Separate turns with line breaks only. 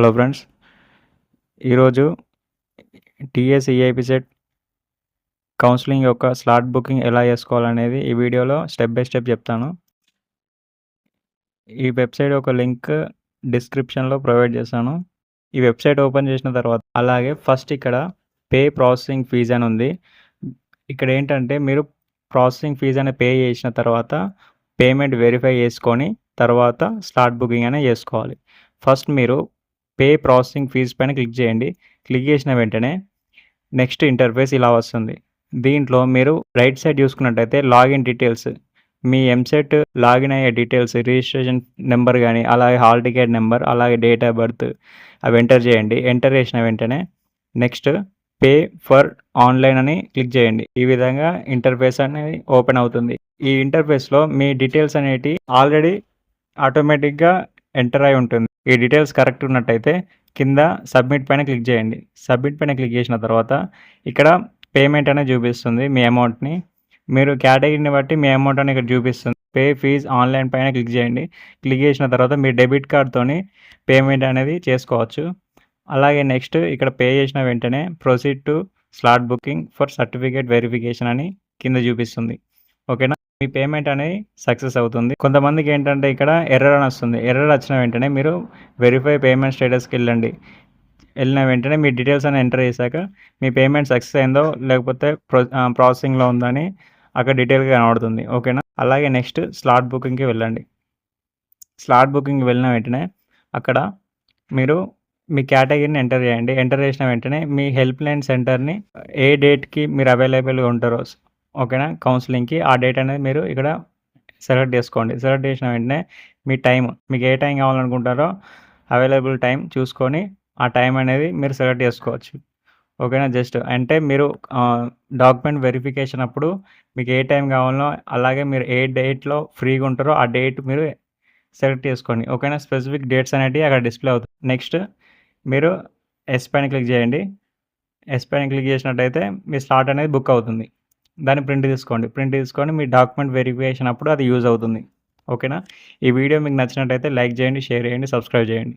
Hello friends, ఈరోజు TS ఈఐపీ set counselling యొక్క slot booking ఎలా చేసుకోవాలనేది ఈ వీడియోలో స్టెప్ బై స్టెప్ చెప్తాను. ఈ వెబ్సైట్ యొక్క లింక్ డిస్క్రిప్షన్లో ప్రొవైడ్ చేశాను. ఈ వెబ్సైట్ ఓపెన్ చేసిన తర్వాత అలాగే ఫస్ట్ ఇక్కడ పే ప్రాసెసింగ్ ఫీజ్ అని ఉంది. ఇక్కడ ఏంటంటే మీరు ప్రాసెసింగ్ ఫీజ్ అని పే చేసిన తర్వాత పేమెంట్ వెరిఫై చేసుకొని తర్వాత స్లాట్ బుకింగ్ అనేది చేసుకోవాలి. ఫస్ట్ మీరు పే ప్రాసెసింగ్ ఫీజ్ పైన క్లిక్ చేయండి. క్లిక్ చేసిన వెంటనే నెక్స్ట్ ఇంటర్ఫేస్ ఇలా వస్తుంది. దీంట్లో మీరు రైట్ సైడ్ చూసుకున్నట్టయితే లాగిన్ డీటెయిల్స్, మీ ఎంసెట్ లాగిన్ అయ్యే డీటెయిల్స్, రిజిస్ట్రేషన్ నెంబర్ కానీ అలాగే హాల్ టికెట్ నెంబర్ అలాగే డేట్ ఆఫ్ బర్త్ అవి ఎంటర్ చేయండి. ఎంటర్ చేసిన వెంటనే నెక్స్ట్ పే ఫర్ ఆన్లైన్ అని క్లిక్ చేయండి. ఈ విధంగా ఇంటర్ఫేస్ అనేది ఓపెన్ అవుతుంది. ఈ ఇంటర్ఫేస్లో మీ డీటెయిల్స్ అనేవి ఆల్రెడీ ఆటోమేటిక్గా ఎంటర్ అయి ఉంటుంది. ఈ డీటెయిల్స్ కరెక్ట్ ఉన్నట్టయితే కింద సబ్మిట్ పైన క్లిక్ చేయండి. సబ్మిట్ పైన క్లిక్ చేసిన తర్వాత ఇక్కడ పేమెంట్ అనేది చూపిస్తుంది మీ అమౌంట్ని. మీరు కేటగిరీని బట్టి మీ అమౌంట్ అనేది ఇక్కడ చూపిస్తుంది. పే ఫీజ్ ఆన్లైన్ పైన క్లిక్ చేయండి. క్లిక్ చేసిన తర్వాత మీ డెబిట్ కార్డ్తోని పేమెంట్ అనేది చేసుకోవచ్చు. అలాగే నెక్స్ట్ ఇక్కడ పే చేసిన వెంటనే proceed to slot booking for certificate verification అని కింద చూపిస్తుంది. ఓకేనా, మీ పేమెంట్ అనేది సక్సెస్ అవుతుంది. కొంతమందికి ఏంటంటే ఇక్కడ ఎర్రర్ అని వస్తుంది. ఎర్రర్ వచ్చిన వెంటనే మీరు వెరిఫై పేమెంట్ స్టేటస్కి వెళ్ళిన వెంటనే మీ డీటెయిల్స్ అని ఎంటర్ చేశాక మీ పేమెంట్ సక్సెస్ అయిందో లేకపోతే ప్రాసెసింగ్లో ఉందని అక్కడ డీటెయిల్గా కనబడుతుంది. ఓకేనా, అలాగే నెక్స్ట్ స్లాట్ బుకింగ్కి వెళ్ళండి. స్లాట్ బుకింగ్కి వెళ్ళిన వెంటనే అక్కడ మీరు మీ కేటగిరీని ఎంటర్ చేయండి. ఎంటర్ చేసిన వెంటనే మీ హెల్ప్ లైన్ సెంటర్ని ఏ డేట్కి మీరు అవైలబుల్గా ఉంటారో ఓకేనా కౌన్సిలింగ్కి ఆ డేట్ అనేది మీరు ఇక్కడ సెలెక్ట్ చేసుకోండి. సెలెక్ట్ చేసిన వెంటనే మీ టైం, మీకు ఏ టైం కావాలనుకుంటారో అవైలబుల్ టైం చూసుకొని ఆ టైం అనేది మీరు సెలెక్ట్ చేసుకోవచ్చు. ఓకేనా, జస్ట్ అంటే మీరు డాక్యుమెంట్ వెరిఫికేషన్ అప్పుడు మీకు ఏ టైం కావాలో అలాగే మీరు ఏ డేట్లో ఫ్రీగా ఉంటారో ఆ డేట్ మీరు సెలెక్ట్ చేసుకోండి. ఓకేనా, స్పెసిఫిక్ డేట్స్ అనేవి అక్కడ డిస్ప్లే అవుతుంది. నెక్స్ట్ మీరు ఎస్ పైన క్లిక్ చేయండి. ఎస్ పైన క్లిక్ చేసినట్టయితే మీ స్లాట్ అనేది బుక్ అవుతుంది. దాన్ని ప్రింట్ తీసుకొని మీ డాక్యుమెంట్ వెరిఫికేషన్ అప్పుడు అది యూజ్ అవుతుంది. ఓకేనా, ఈ వీడియో మీకు నచ్చినట్టయితే లైక్ చేయండి, షేర్ చేయండి, సబ్స్క్రైబ్ చేయండి.